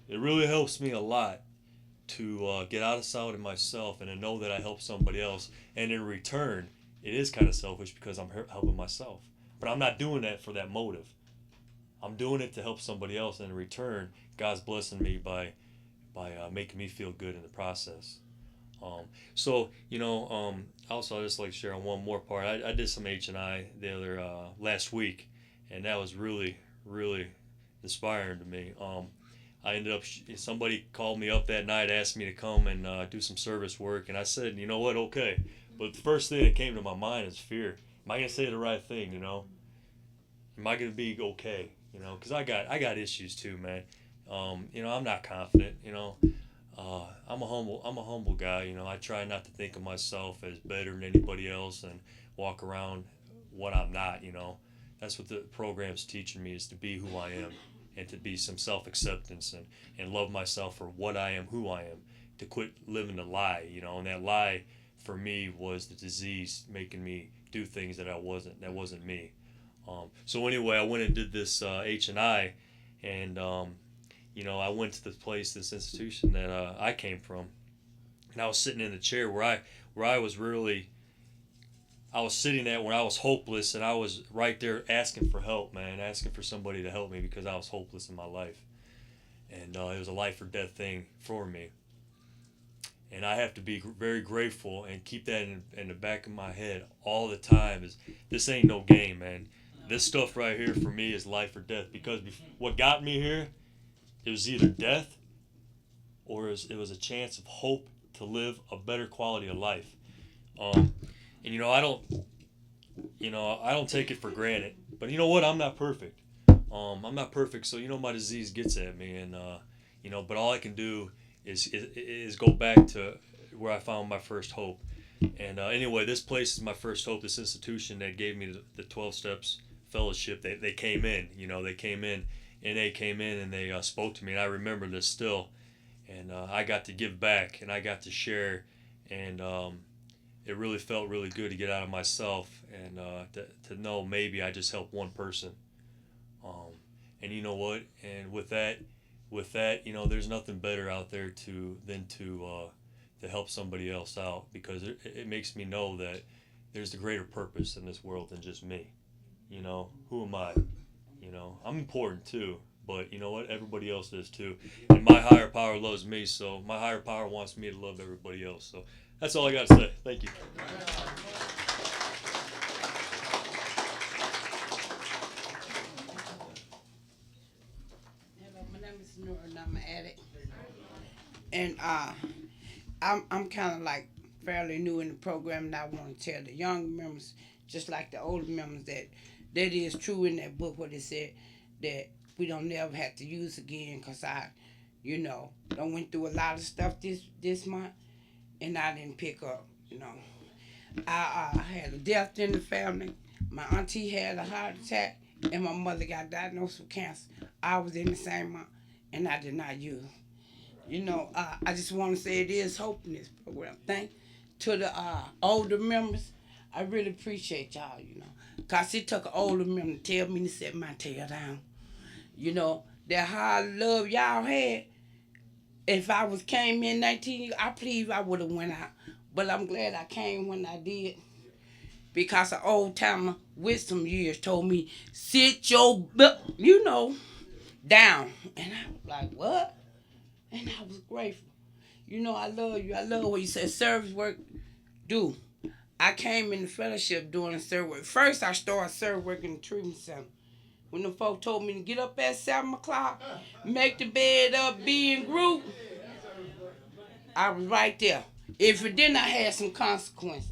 It really helps me a lot to get outside of myself and to know that I help somebody else. And in return, it is kind of selfish because I'm helping myself. But I'm not doing that for that motive. I'm doing it to help somebody else. And in return, God's blessing me by making me feel good in the process. So, you know, also I just like to share on one more part. I did some H&I the other last week, and that was really, really inspiring to me. I ended up, somebody called me up that night, asked me to come and do some service work, and I said, you know what, okay. But the first thing that came to my mind is fear. Am I going to say the right thing, you know? Am I going to be okay, you know? Because I got issues too, man. You know, I'm not confident, you know. I'm a humble guy, you know. I try not to think of myself as better than anybody else and walk around what I'm not, you know. That's what the program's teaching me, is to be who I am and to be some self-acceptance and love myself for what I am, who I am, to quit living a lie, you know. And that lie for me was the disease making me do things that wasn't me. So anyway, I went and did this H&I, and you know, I went to this institution that I came from, and I was sitting in the chair where I was really, I was sitting at when I was hopeless, and I was right there asking for help, man, asking for somebody to help me because I was hopeless in my life, and it was a life or death thing for me, and I have to be very grateful and keep that in the back of my head all the time. Is this ain't no game, man. This stuff right here for me is life or death, because what got me here, it was either death or it was a chance of hope to live a better quality of life. And you know, I don't take it for granted. But you know what? I'm not perfect. I'm not perfect, so you know my disease gets at me, and you know, but all I can do is go back to where I found my first hope. And anyway, this place is my first hope. This institution that gave me the 12 steps fellowship. They came in. You know, they came in. NA came in and they spoke to me, and I remember this still. And I got to give back, and I got to share, and it really felt really good to get out of myself and to know maybe I just helped one person. And you know what? And with that, you know, there's nothing better out there than to help somebody else out, because it makes me know that there's a greater purpose in this world than just me. You know, who am I? You know, I'm important too, but you know what? Everybody else is too. And my higher power loves me, so my higher power wants me to love everybody else. So that's all I got to say. Thank you. Hello, my name is Nora, and I'm an addict. And I'm kind of like fairly new in the program, and I want to tell the young members, just like the older members, that is true in that book what it said, that we don't never have to use again, because I, you know, done went through a lot of stuff this month, and I didn't pick up, you know. I had a death in the family. My auntie had a heart attack, and my mother got diagnosed with cancer. I was in the same month, and I did not use. You know, I just want to say it is hope in this program. to the older members, I really appreciate y'all, Because it took an older member to tell me to set my tail down. That hard love y'all had, if I came in 19, I believe I would have went out. But I'm glad I came when I did. Because an old timer with some years told me, sit your down. And I was like, what? And I was grateful. I love you. I love what you said. Service work, do. I came in the fellowship doing service work. First, I started service work in the treatment center. When the folks told me to get up at 7 o'clock, make the bed up, be in group, I was right there. If it didn't, I had some consequences.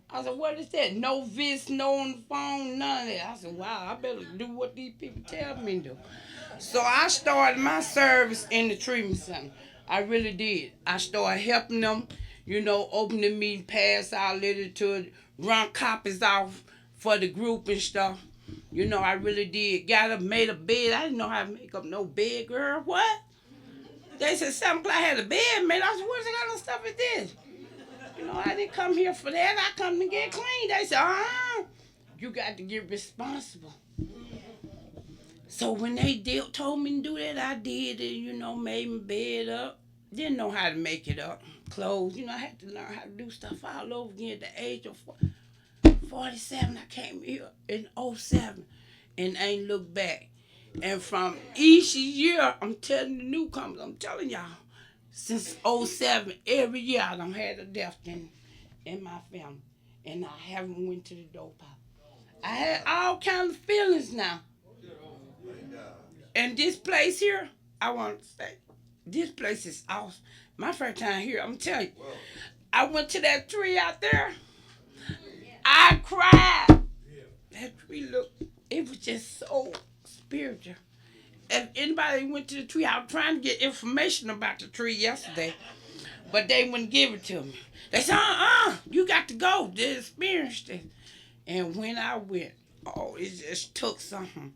I said, what is that? No vis, no on the phone, none of that. I said, wow, I better do what these people tell me to do. So I started my service in the treatment center. I really did. I started helping them, open the meeting, pass out literature, run copies off for the group and stuff. I really did. Got up, made a bed. I didn't know how to make up no bed, girl. What? They said 7 o'clock I had a bed made. I said, what kind of stuff is this? I didn't come here for that. I come to get clean. They said, you got to get responsible. So when they told me to do that, I did it, made my bed up. Didn't know how to make it up. Clothes, I had to learn how to do stuff all over again at the age of 47. I came here in 07 and ain't looked back. And from each year, I'm telling the newcomers, I'm telling y'all, since 07, every year I done had a death in my family. And I haven't went to the dope house. I had all kinds of feelings now. And this place here, I want to say, this place is awesome. My first time here, I'm telling you, I went to that tree out there. I cried. That tree it was just so spiritual. If anybody went to the tree, I was trying to get information about the tree yesterday, but they wouldn't give it to me. They said, you got to go to experience this. And when I went, it just took something.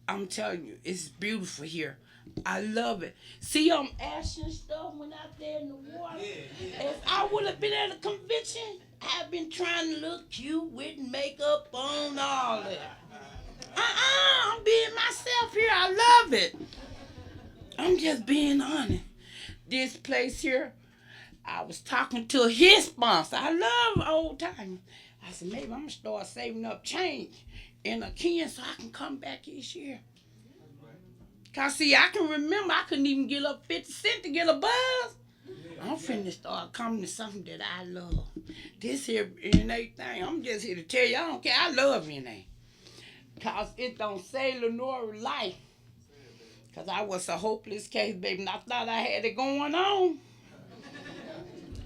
I'm telling you, it's beautiful here. I love it. See, ash and stuff went out there in the water. If I would have been at a convention, I've been trying to look cute with makeup on, all that. I'm being myself here. I love it. I'm just being honest. This place here, I was talking to his sponsor. I love old timers. I said, maybe I'm going to start saving up change in a can so I can come back each year. Because, see, I can remember I couldn't even get up 50 cents to get a buzz. I'm finna start coming to something that I love. This here NA thing, I'm just here to tell you, I don't care. I love NA. Because it don't say Lenore life. Because I was a hopeless case, baby, and I thought I had it going on.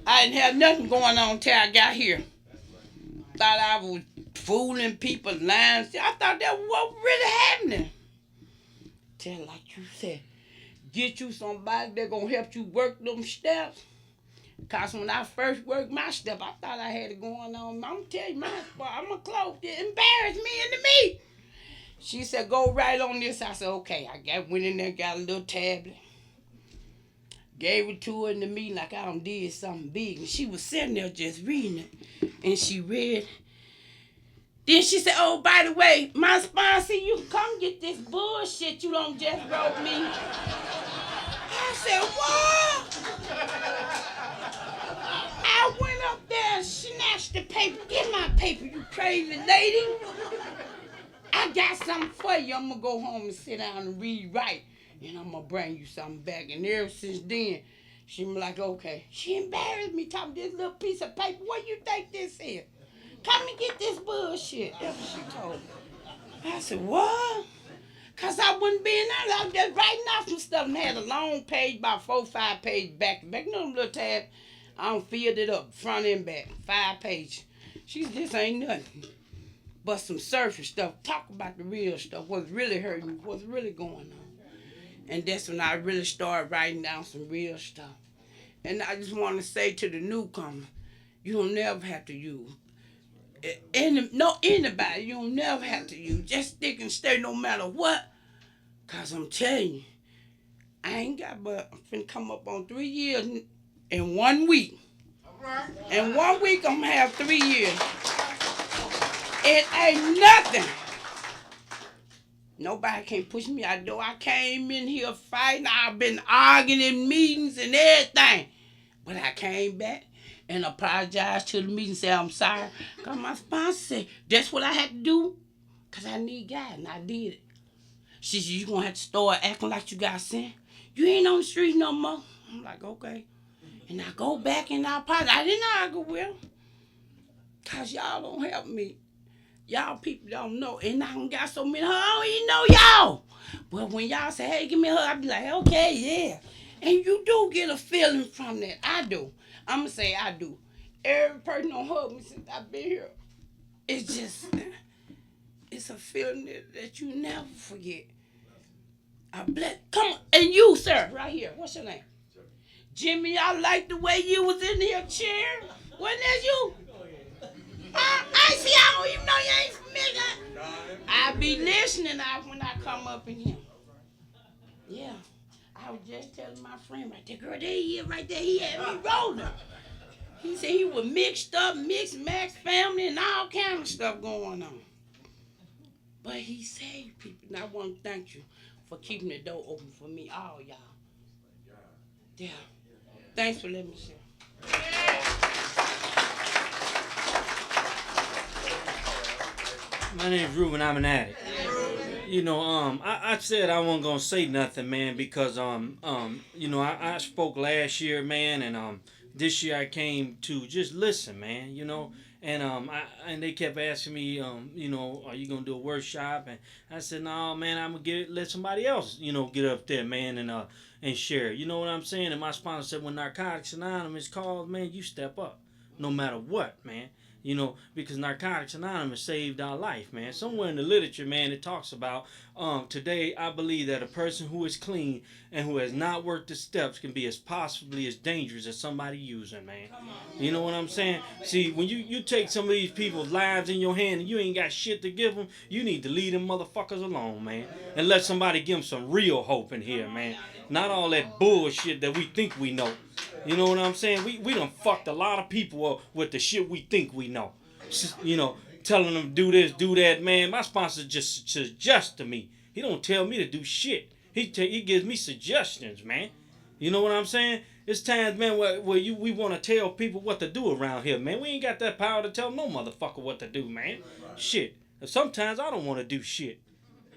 I didn't have nothing going on until I got here. Thought I was fooling people, lying. I thought that was what really happening. Tell like you said, get you somebody that gonna help you work them steps. Cause when I first worked my step, I thought I had it going on. I'm telling you, my spot, I'm gonna close it. Embarrass me in the meet. She said, go right on this. I said, okay. Went in there, got a little tablet. Gave it to her in the meeting like I done did something big. And she was sitting there just reading it. And she read. Then she said, oh, by the way, my sponsor, you can come get this bullshit you don't just wrote me. I said, what? I went up there and snatched the paper. Get my paper, you crazy lady. I got something for you. I'm going to go home and sit down and rewrite. And I'm going to bring you something back. And ever since then, she was like, okay. She embarrassed me talking this little piece of paper. What you think this is? Come and get this bullshit. That's what she told me. I said, what? Because I wouldn't be in there. I was just writing off some stuff and had a long page, about 4 or 5 pages back to back. You know them little tabs? I done filled it up, front and back, 5 pages. She said, this ain't nothing but some surface stuff. Talk about the real stuff, what's really hurting me, what's really going on. And that's when I really started writing down some real stuff. And I just want to say to the newcomer, you'll never have to use anybody. You'll never have to use. Just stick and stay no matter what. Because I'm telling you, I ain't got but I'm finna come up on 3 years in 1 week. And 1 week I'm gonna have 3 years. It ain't nothing. Nobody can push me out the door. I came in here fighting. I've been arguing in meetings and everything. But I came back and apologized to the meeting, said I'm sorry. Because my sponsor said, that's what I had to do. Because I need God, and I did it. She said, you're going to have to start acting like you got sin. You ain't on the street no more. I'm like, okay. And I go back and I apologize. I didn't argue with her. Because y'all don't help me. Y'all people don't know. And I done got so many hugs, I don't even know y'all. But when y'all say, hey, give me a hug, I be like, okay, yeah. And you do get a feeling from that. I do. I'm going to say I do. Every person don't hug me since I've been here. It's just, it's a feeling that you never forget. I bless. Come on. And you, sir, right here. What's your name? Jimmy, I like the way you was in here cheering. Wasn't that you? I see, I don't even know you ain't familiar. I be listening when I come up in here. Yeah. I was just telling my friend right there, girl, there he is right there. He had me rolling. He said he was mixed up, mixed max family, and all kind of stuff going on. But he saved people, and I want to thank you for keeping the door open for me, all y'all. Yeah. Thanks for letting me share. My name's Ruben. I'm an addict. You know, I said I wasn't gonna say nothing, man, because you know, I spoke last year, man, and this year I came to just listen, man. You know, and they kept asking me, you know, are you gonna do a workshop? And I said, no, man, I'm gonna let somebody else, you know, get up there, man, and share. You know what I'm saying? And my sponsor said, when Narcotics Anonymous calls, man, you step up, no matter what, man. You know, because Narcotics Anonymous saved our life, man. Somewhere in the literature, man, it talks about today, I believe that a person who is clean and who has not worked the steps can be as possibly as dangerous as somebody using, man. You know what I'm saying? See, when you take some of these people's lives in your hand and you ain't got shit to give them, you need to leave them motherfuckers alone, man. And let somebody give them some real hope in here, man. Not all that bullshit that we think we know. You know what I'm saying? We done fucked a lot of people up with the shit we think we know. You know, telling them do this, do that, man. My sponsor just suggests to me. He don't tell me to do shit. He gives me suggestions, man. You know what I'm saying? It's times, man, where we want to tell people what to do around here, man. We ain't got that power to tell no motherfucker what to do, man. Shit. Sometimes I don't want to do shit.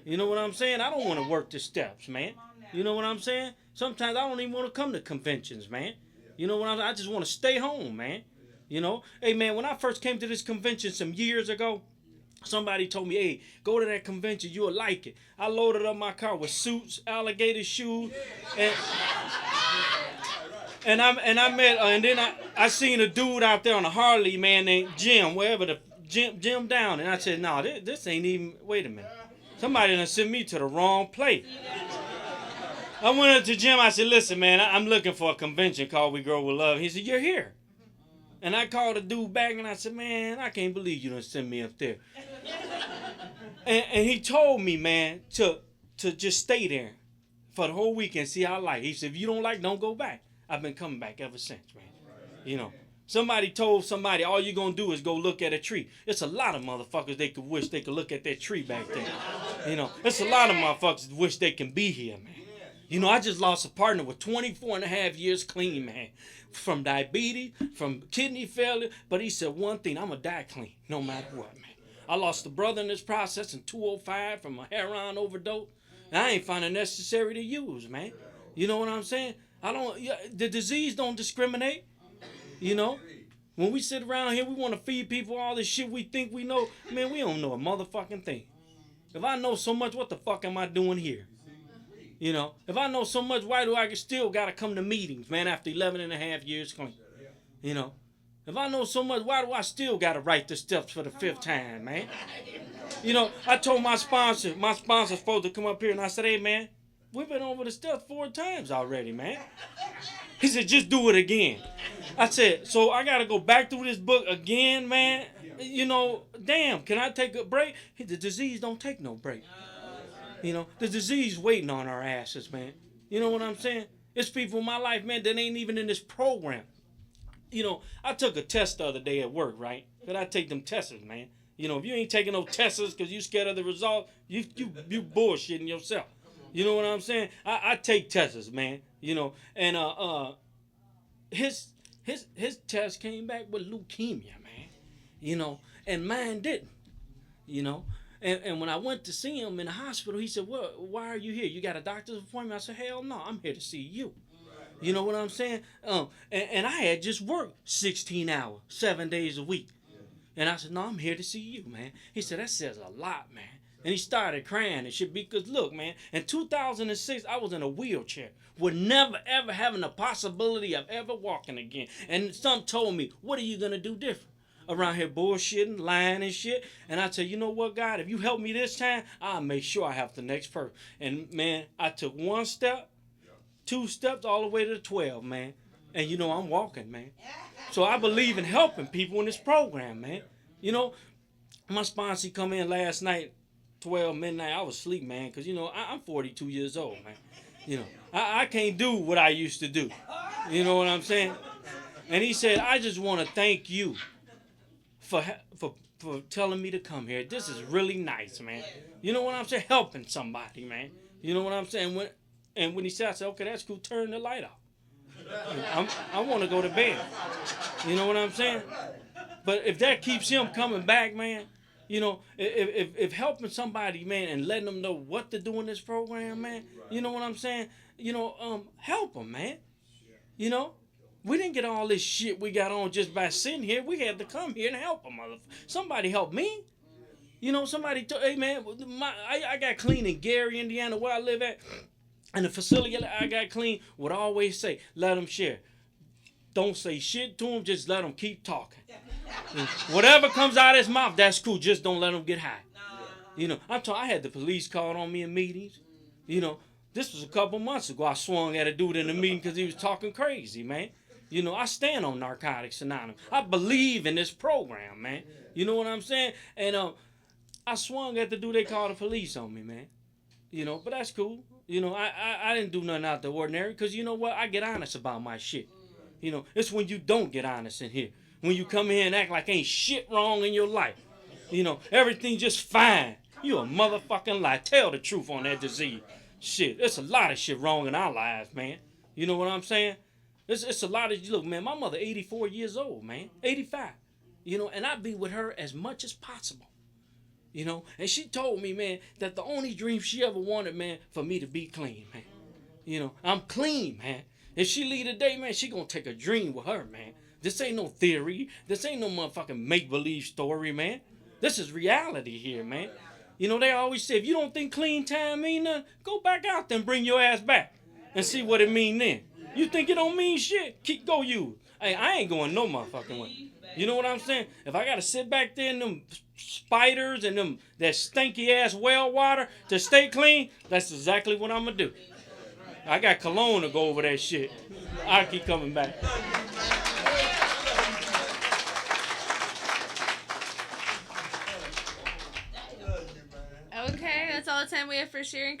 You know what I'm saying? I don't want to work the steps, man. You know what I'm saying? Sometimes I don't even want to come to conventions, man. You know what I'm saying? I just want to stay home, man. You know? Hey, man, when I first came to this convention some years ago, somebody told me, hey, go to that convention, you'll like it. I loaded up my car with suits, alligator shoes, and I met, and then I seen a dude out there on a Harley, man, named Jim, wherever the Jim down, and I said, no, this ain't even, wait a minute. Somebody done sent me to the wrong place. I went up to Jim. I said, listen, man, I'm looking for a convention called We Grow With Love. He said, you're here. And I called the dude back and I said, man, I can't believe you done sent me up there. and he told me, man, to just stay there for the whole weekend, see how I like. He said, if you don't like, don't go back. I've been coming back ever since, man. You know, somebody told somebody, all you're going to do is go look at a tree. It's a lot of motherfuckers they could wish they could look at that tree back there. You know, it's a lot of motherfuckers that wish they can be here, man. You know, I just lost a partner with 24 and a half years clean, man. From diabetes, from kidney failure. But he said one thing, I'm going to die clean, no matter what, man. I lost a brother in this process in 2005 from a heroin overdose. And I ain't find it necessary to use, man. You know what I'm saying? The disease don't discriminate. You know? When we sit around here, we want to feed people all this shit we think we know. Man, we don't know a motherfucking thing. If I know so much, what the fuck am I doing here? You know, if I know so much, why do I still got to come to meetings, man, after 11 and a half years clean? You know, if I know so much, why do I still got to write the steps for the 5th time, man? You know, I told my sponsor's supposed to come up here, and I said, hey, man, we've been over the steps 4 times already, man. He said, just do it again. I said, so I got to go back through this book again, man? You know, damn, can I take a break? The disease don't take no break. You know, the disease waiting on our asses, man. You know what I'm saying? It's people in my life, man, that ain't even in this program. I took a test the other day at work, right? Cause I take them tests, man. If you ain't taking no tests because you scared of the result, you bullshitting yourself. You know what I'm saying? I take tests, man. And his test came back with leukemia, man. And mine didn't. And when I went to see him in the hospital, he said, "Well, why are you here? You got a doctor's appointment?" I said, "Hell no, I'm here to see you." You know what I'm saying? And I had just worked 16 hours, 7 days a week. And I said, "No, I'm here to see you, man." He said, "That says a lot, man." And he started crying and shit because, look, man, in 2006, I was in a wheelchair with never, ever having the possibility of ever walking again. And some told me, "What are you going to do different?" Around here bullshitting, lying and shit. And I said, "You know what, God, if you help me this time, I'll make sure I help the next person." And, man, I took one step, 2 steps, all the way to 12, man. And, I'm walking, man. So I believe in helping people in this program, man. My sponsor come in last night, 12 midnight. I was asleep, man, because, I'm 42 years old, man. I can't do what I used to do. You know what I'm saying? And he said, "I just want to thank you for telling me to come here. This is really nice, man." You know what I'm saying? Helping somebody, man. You know what I'm saying? When he said, I said, "Okay, that's cool. Turn the light off. I want to go to bed." You know what I'm saying? But if that keeps him coming back, man, if helping somebody, man, and letting them know what to do in this program, man, you know what I'm saying? Help them, man. We didn't get all this shit we got on just by sitting here. We had to come here and help them, motherfucker. Somebody help me. Somebody, hey, man, I got clean in Gary, Indiana, where I live at. And the facility I got clean would always say, "Let them share. Don't say shit to them. Just let them keep talking. And whatever comes out of his mouth, that's cool. Just don't let them get high." I had the police called on me in meetings. This was a couple months ago. I swung at a dude in a meeting because he was talking crazy, man. I stand on Narcotics Anonymous. I believe in this program, man. You know what I'm saying? And I swung at the dude. They called the police on me, man. But that's cool. I didn't do nothing out of the ordinary because you know what? I get honest about my shit. It's when you don't get honest in here. When you come here and act like ain't shit wrong in your life. Everything just fine. You a motherfucking lie. Tell the truth on that disease. Shit, there's a lot of shit wrong in our lives, man. You know what I'm saying? It's a lot of, look, man, my mother 84 years old, man. 85. And I be with her as much as possible. And she told me, man, that the only dream she ever wanted, man, for me to be clean, man. I'm clean, man. If she leave today, man, she gonna take a dream with her, man. This ain't no theory. This ain't no motherfucking make-believe story, man. This is reality here, man. They always say, if you don't think clean time mean nothing, go back out there and bring your ass back and see what it mean then. You think it don't mean shit? Go you. Hey, I ain't going no motherfucking way. You know what I'm saying? If I gotta sit back there in them spiders and that stinky ass well water to stay clean, that's exactly what I'm gonna do. I got cologne to go over that shit. I keep coming back. Okay, that's all the time we have for sharing.